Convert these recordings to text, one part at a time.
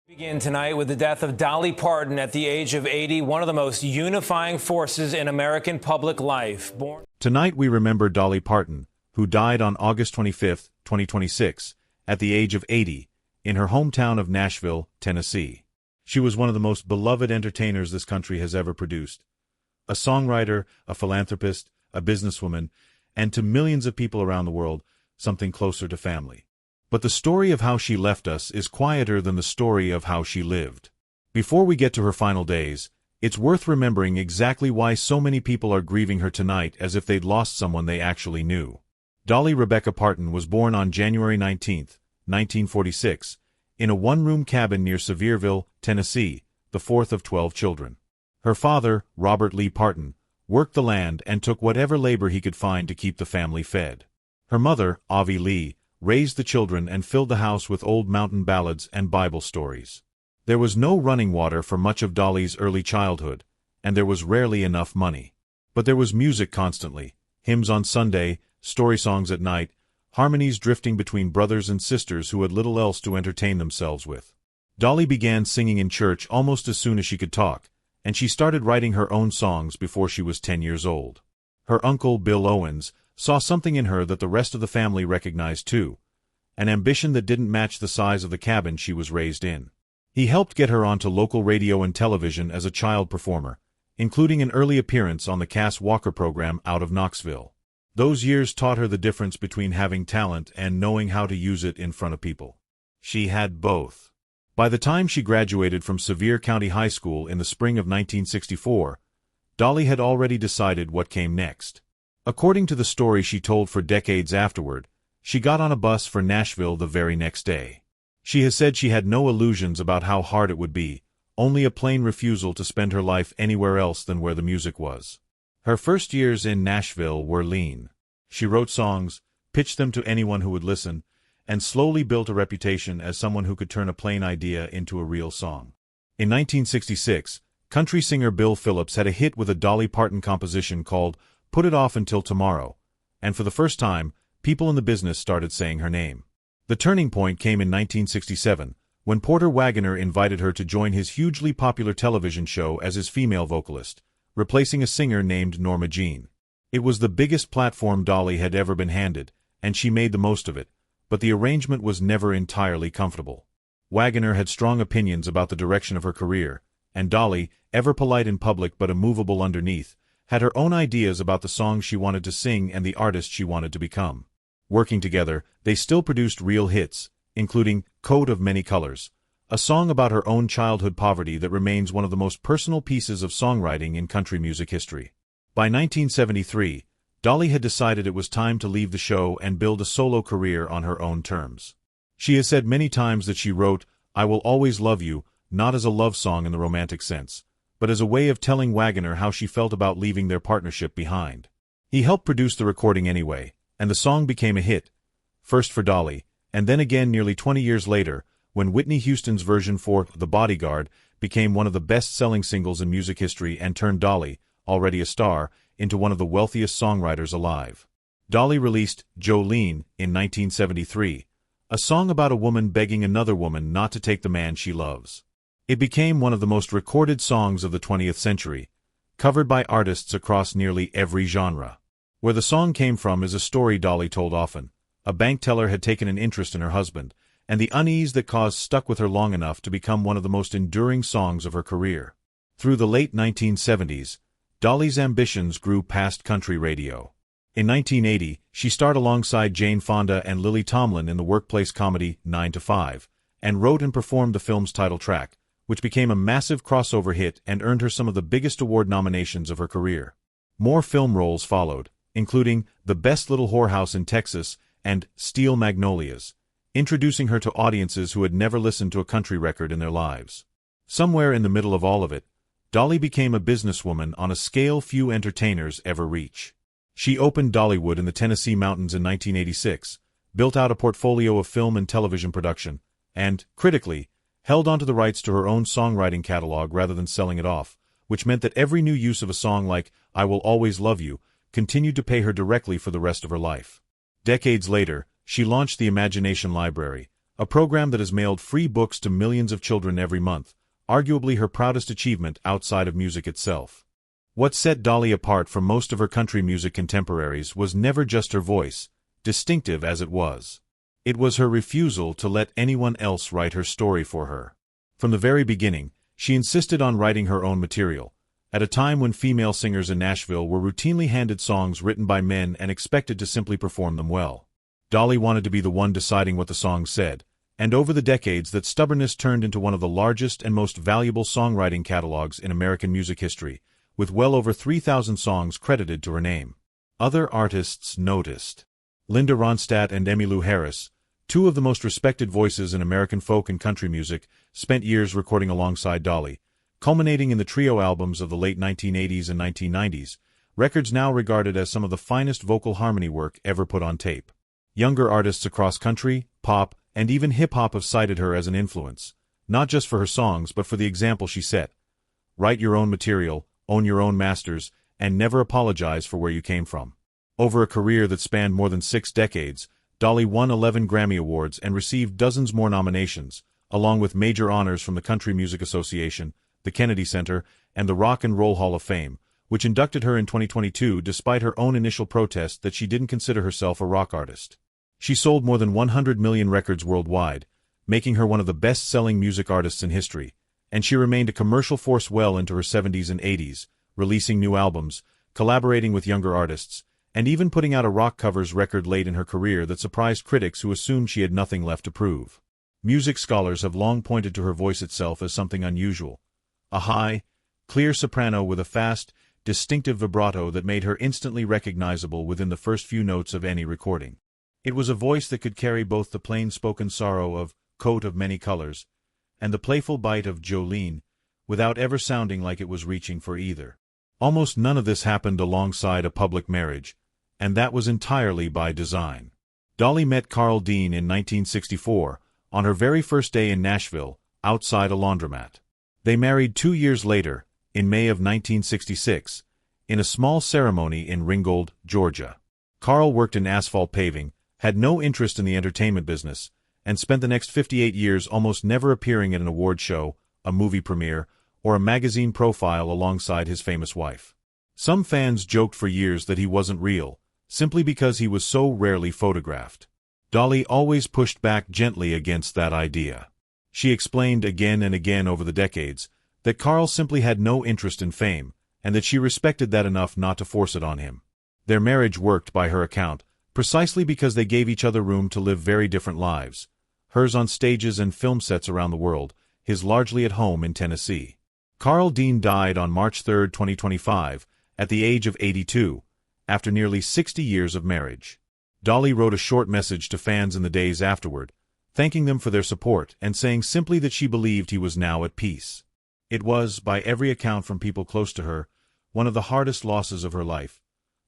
Begin tonight with the death of Dolly Parton at the age of 80, one of the most unifying forces in American public life. Tonight we remember Dolly Parton, who died on August 25, 2026, at the age of 80, in her hometown of Nashville, Tennessee. She was one of the most beloved entertainers this country has ever produced. A songwriter, a philanthropist, a businesswoman, and to millions of people around the world, something closer to family. But the story of how she left us is quieter than the story of how she lived. Before we get to her final days, it's worth remembering exactly why so many people are grieving her tonight as if they'd lost someone they actually knew. Dolly Rebecca Parton was born on January 19, 1946, in a one-room cabin near Sevierville, Tennessee, the fourth of 12 children. Her father, Robert Lee Parton, worked the land and took whatever labor he could find to keep the family fed. Her mother, Avi Lee, raised the children and filled the house with old mountain ballads and Bible stories. There was no running water for much of Dolly's early childhood, and there was rarely enough money. But there was music constantly, hymns on Sunday, story songs at night, harmonies drifting between brothers and sisters who had little else to entertain themselves with. Dolly began singing in church almost as soon as she could talk, and she started writing her own songs before she was 10 years old. Her uncle, Bill Owens, saw something in her that the rest of the family recognized too, an ambition that didn't match the size of the cabin she was raised in. He helped get her onto local radio and television as a child performer, including an early appearance on the Cass Walker program out of Knoxville. Those years taught her the difference between having talent and knowing how to use it in front of people. She had both. By the time she graduated from Sevier County High School in the spring of 1964, Dolly had already decided what came next. According to the story she told for decades afterward, she got on a bus for Nashville the very next day. She has said she had no illusions about how hard it would be, only a plain refusal to spend her life anywhere else than where the music was. Her first years in Nashville were lean. She wrote songs, pitched them to anyone who would listen, and slowly built a reputation as someone who could turn a plain idea into a real song. In 1966, country singer Bill Phillips had a hit with a Dolly Parton composition called Put It Off Until Tomorrow, and for the first time, people in the business started saying her name. The turning point came in 1967, when Porter Wagoner invited her to join his hugely popular television show as his female vocalist, replacing a singer named Norma Jean. It was the biggest platform Dolly had ever been handed, and she made the most of it, but the arrangement was never entirely comfortable. Wagoner had strong opinions about the direction of her career, and Dolly, ever polite in public but immovable underneath, had her own ideas about the songs she wanted to sing and the artist she wanted to become. Working together, they still produced real hits, including Coat of Many Colors, a song about her own childhood poverty that remains one of the most personal pieces of songwriting in country music history. By 1973, Dolly had decided it was time to leave the show and build a solo career on her own terms. She has said many times that she wrote, "I Will Always Love You," not as a love song in the romantic sense, but as a way of telling Wagoner how she felt about leaving their partnership behind. He helped produce the recording anyway, and the song became a hit, first for Dolly, and then again nearly 20 years later, when Whitney Houston's version for The Bodyguard became one of the best-selling singles in music history and turned Dolly, already a star, into one of the wealthiest songwriters alive. Dolly released Jolene in 1973, a song about a woman begging another woman not to take the man she loves. It became one of the most recorded songs of the 20th century, covered by artists across nearly every genre. Where the song came from is a story Dolly told often. A bank teller had taken an interest in her husband, and the unease that caused stuck with her long enough to become one of the most enduring songs of her career. Through the late 1970s, Dolly's ambitions grew past country radio. In 1980, she starred alongside Jane Fonda and Lily Tomlin in the workplace comedy 9 to 5, and wrote and performed the film's title track, which became a massive crossover hit and earned her some of the biggest award nominations of her career. More film roles followed, including The Best Little Whorehouse in Texas and Steel Magnolias, introducing her to audiences who had never listened to a country record in their lives. Somewhere in the middle of all of it, Dolly became a businesswoman on a scale few entertainers ever reach. She opened Dollywood in the Tennessee mountains in 1986, built out a portfolio of film and television production, and, critically, held onto the rights to her own songwriting catalog rather than selling it off, which meant that every new use of a song like I Will Always Love You continued to pay her directly for the rest of her life. Decades later, she launched the Imagination Library, a program that has mailed free books to millions of children every month, arguably her proudest achievement outside of music itself. What set Dolly apart from most of her country music contemporaries was never just her voice, distinctive as it was. It was her refusal to let anyone else write her story for her. From the very beginning, she insisted on writing her own material, at a time when female singers in Nashville were routinely handed songs written by men and expected to simply perform them well. Dolly wanted to be the one deciding what the songs said, and over the decades that stubbornness turned into one of the largest and most valuable songwriting catalogs in American music history, with well over 3,000 songs credited to her name. Other artists noticed. Linda Ronstadt and Emmylou Harris, two of the most respected voices in American folk and country music, spent years recording alongside Dolly, culminating in the trio albums of the late 1980s and 1990s, records now regarded as some of the finest vocal harmony work ever put on tape. Younger artists across country, pop, and even hip-hop have cited her as an influence, not just for her songs but for the example she set. Write your own material, own your own masters, and never apologize for where you came from. Over a career that spanned more than 6 decades, Dolly won 11 Grammy Awards and received dozens more nominations, along with major honors from the Country Music Association, the Kennedy Center, and the Rock and Roll Hall of Fame, which inducted her in 2022 despite her own initial protest that she didn't consider herself a rock artist. She sold more than 100 million records worldwide, making her one of the best-selling music artists in history, and she remained a commercial force well into her 70s and 80s, releasing new albums, collaborating with younger artists, and even putting out a rock covers record late in her career that surprised critics who assumed she had nothing left to prove. Music scholars have long pointed to her voice itself as something unusual. A high, clear soprano with a fast, distinctive vibrato that made her instantly recognizable within the first few notes of any recording. It was a voice that could carry both the plain-spoken sorrow of Coat of Many Colors and the playful bite of Jolene, without ever sounding like it was reaching for either. Almost none of this happened alongside a public marriage, and that was entirely by design. Dolly met Carl Dean in 1964, on her very first day in Nashville, outside a laundromat. They married 2 years later, in May of 1966, in a small ceremony in Ringgold, Georgia. Carl worked in asphalt paving, had no interest in the entertainment business, and spent the next 58 years almost never appearing at an award show, a movie premiere, or a magazine profile alongside his famous wife. Some fans joked for years that he wasn't real, simply because he was so rarely photographed. Dolly always pushed back gently against that idea. She explained again and again over the decades that Carl simply had no interest in fame, and that she respected that enough not to force it on him. Their marriage worked, by her account, precisely because they gave each other room to live very different lives, hers on stages and film sets around the world, his largely at home in Tennessee. Carl Dean died on March 3, 2025, at the age of 82, after nearly 60 years of marriage. Dolly wrote a short message to fans in the days afterward, thanking them for their support and saying simply that she believed he was now at peace. It was, by every account from people close to her, one of the hardest losses of her life.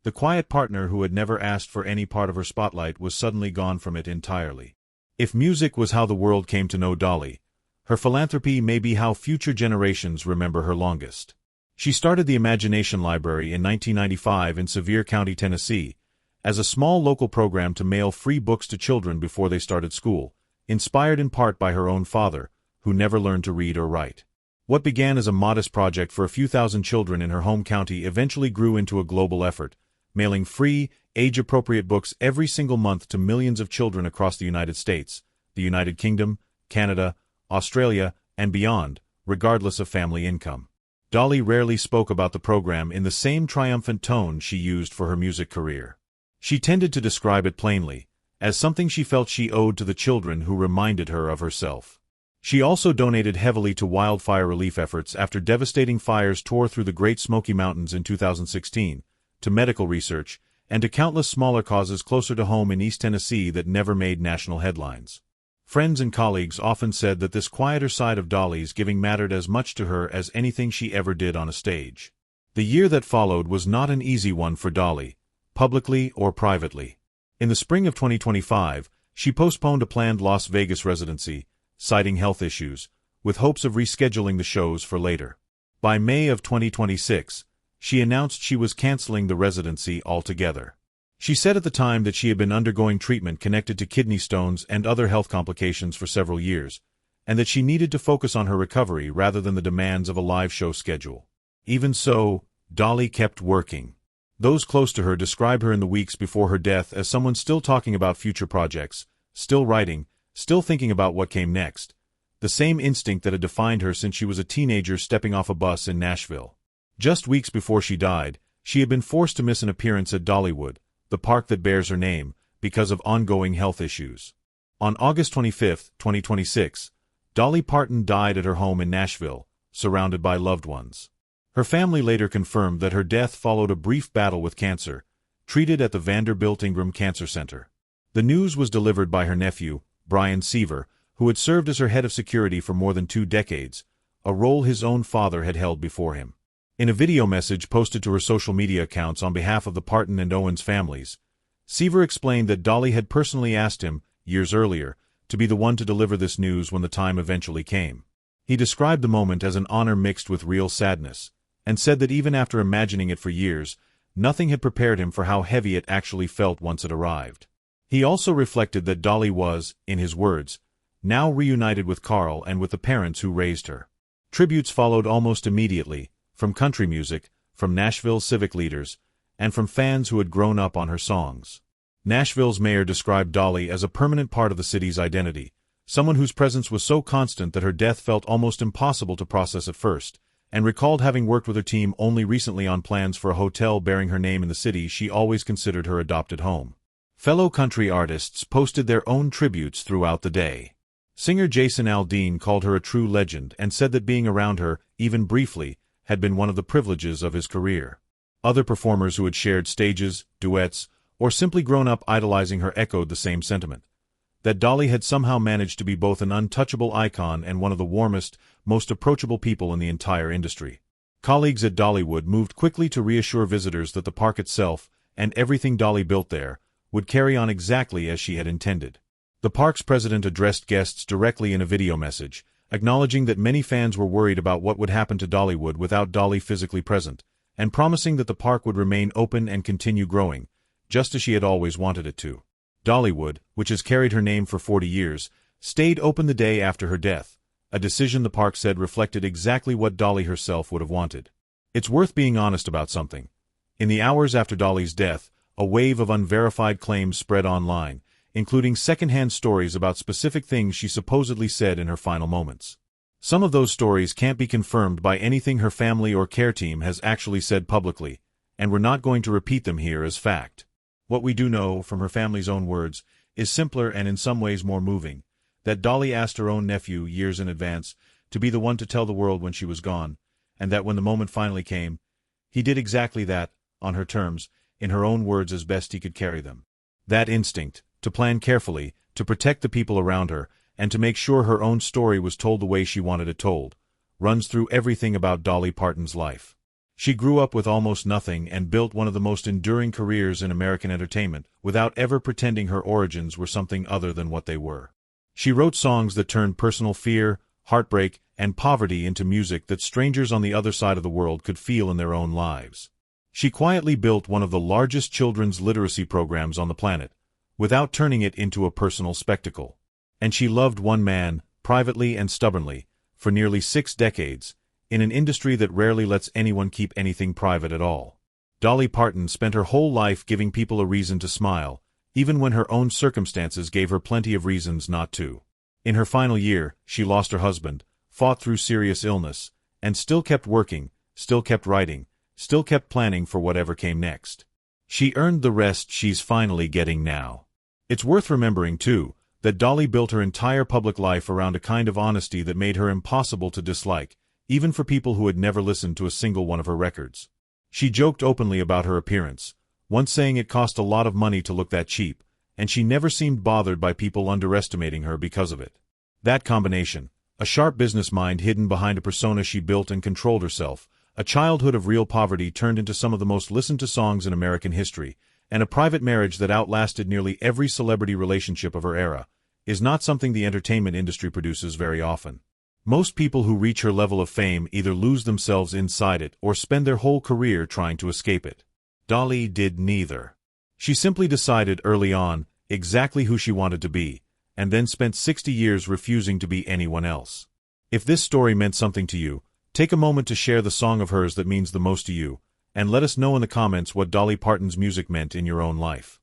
The quiet partner who had never asked for any part of her spotlight was suddenly gone from it entirely. If music was how the world came to know Dolly, her philanthropy may be how future generations remember her longest. She started the Imagination Library in 1995 in Sevier County, Tennessee, as a small local program to mail free books to children before they started school, inspired in part by her own father, who never learned to read or write. What began as a modest project for a few thousand children in her home county eventually grew into a global effort, mailing free, age-appropriate books every single month to millions of children across the United States, the United Kingdom, Canada, Australia, and beyond, regardless of family income. Dolly rarely spoke about the program in the same triumphant tone she used for her music career. She tended to describe it plainly, as something she felt she owed to the children who reminded her of herself. She also donated heavily to wildfire relief efforts after devastating fires tore through the Great Smoky Mountains in 2016, to medical research, and to countless smaller causes closer to home in East Tennessee that never made national headlines. Friends and colleagues often said that this quieter side of Dolly's giving mattered as much to her as anything she ever did on a stage. The year that followed was not an easy one for Dolly, publicly or privately. In the spring of 2025, she postponed a planned Las Vegas residency, citing health issues, with hopes of rescheduling the shows for later. By May of 2026, she announced she was canceling the residency altogether. She said at the time that she had been undergoing treatment connected to kidney stones and other health complications for several years, and that she needed to focus on her recovery rather than the demands of a live show schedule. Even so, Dolly kept working. Those close to her described her in the weeks before her death as someone still talking about future projects, still writing, still thinking about what came next. The same instinct that had defined her since she was a teenager stepping off a bus in Nashville. Just weeks before she died, she had been forced to miss an appearance at Dollywood, the park that bears her name, because of ongoing health issues. On August 25, 2026, Dolly Parton died at her home in Nashville, surrounded by loved ones. Her family later confirmed that her death followed a brief battle with cancer, treated at the Vanderbilt Ingram Cancer Center. The news was delivered by her nephew, Brian Seaver, who had served as her head of security for more than 2 decades, a role his own father had held before him. In a video message posted to her social media accounts on behalf of the Parton and Owens families, Seaver explained that Dolly had personally asked him, years earlier, to be the one to deliver this news when the time eventually came. He described the moment as an honor mixed with real sadness, and said that even after imagining it for years, nothing had prepared him for how heavy it actually felt once it arrived. He also reflected that Dolly was, in his words, now reunited with Carl and with the parents who raised her. Tributes followed almost immediately, from country music, from Nashville civic leaders, and from fans who had grown up on her songs. Nashville's mayor described Dolly as a permanent part of the city's identity, someone whose presence was so constant that her death felt almost impossible to process at first, and recalled having worked with her team only recently on plans for a hotel bearing her name in the city she always considered her adopted home. Fellow country artists posted their own tributes throughout the day. Singer Jason Aldean called her a true legend and said that being around her, even briefly, had been one of the privileges of his career. Other performers who had shared stages, duets, or simply grown up idolizing her echoed the same sentiment. That Dolly had somehow managed to be both an untouchable icon and one of the warmest, most approachable people in the entire industry. Colleagues at Dollywood moved quickly to reassure visitors that the park itself, and everything Dolly built there, would carry on exactly as she had intended. The park's president addressed guests directly in a video message, acknowledging that many fans were worried about what would happen to Dollywood without Dolly physically present, and promising that the park would remain open and continue growing, just as she had always wanted it to. Dollywood, which has carried her name for 40 years, stayed open the day after her death, a decision the park said reflected exactly what Dolly herself would have wanted. It's worth being honest about something. In the hours after Dolly's death, a wave of unverified claims spread online, including secondhand stories about specific things she supposedly said in her final moments. Some of those stories can't be confirmed by anything her family or care team has actually said publicly, and we're not going to repeat them here as fact. What we do know, from her family's own words, is simpler and in some ways more moving, that Dolly asked her own nephew years in advance to be the one to tell the world when she was gone, and that when the moment finally came, he did exactly that, on her terms, in her own words as best he could carry them. That instinct, to plan carefully, to protect the people around her, and to make sure her own story was told the way she wanted it told, runs through everything about Dolly Parton's life. She grew up with almost nothing and built one of the most enduring careers in American entertainment without ever pretending her origins were something other than what they were. She wrote songs that turned personal fear, heartbreak, and poverty into music that strangers on the other side of the world could feel in their own lives. She quietly built one of the largest children's literacy programs on the planet, without turning it into a personal spectacle. And she loved one man, privately and stubbornly, for nearly 6 decades, in an industry that rarely lets anyone keep anything private at all. Dolly Parton spent her whole life giving people a reason to smile, even when her own circumstances gave her plenty of reasons not to. In her final year, she lost her husband, fought through serious illness, and still kept working, still kept writing, still kept planning for whatever came next. She earned the rest she's finally getting now. It's worth remembering, too, that Dolly built her entire public life around a kind of honesty that made her impossible to dislike, even for people who had never listened to a single one of her records. She joked openly about her appearance, once saying it cost a lot of money to look that cheap, and she never seemed bothered by people underestimating her because of it. That combination, a sharp business mind hidden behind a persona she built and controlled herself, a childhood of real poverty turned into some of the most listened-to songs in American history, and a private marriage that outlasted nearly every celebrity relationship of her era, is not something the entertainment industry produces very often. Most people who reach her level of fame either lose themselves inside it or spend their whole career trying to escape it. Dolly did neither. She simply decided early on exactly who she wanted to be, and then spent 60 years refusing to be anyone else. If this story meant something to you, take a moment to share the song of hers that means the most to you, and let us know in the comments what Dolly Parton's music meant in your own life.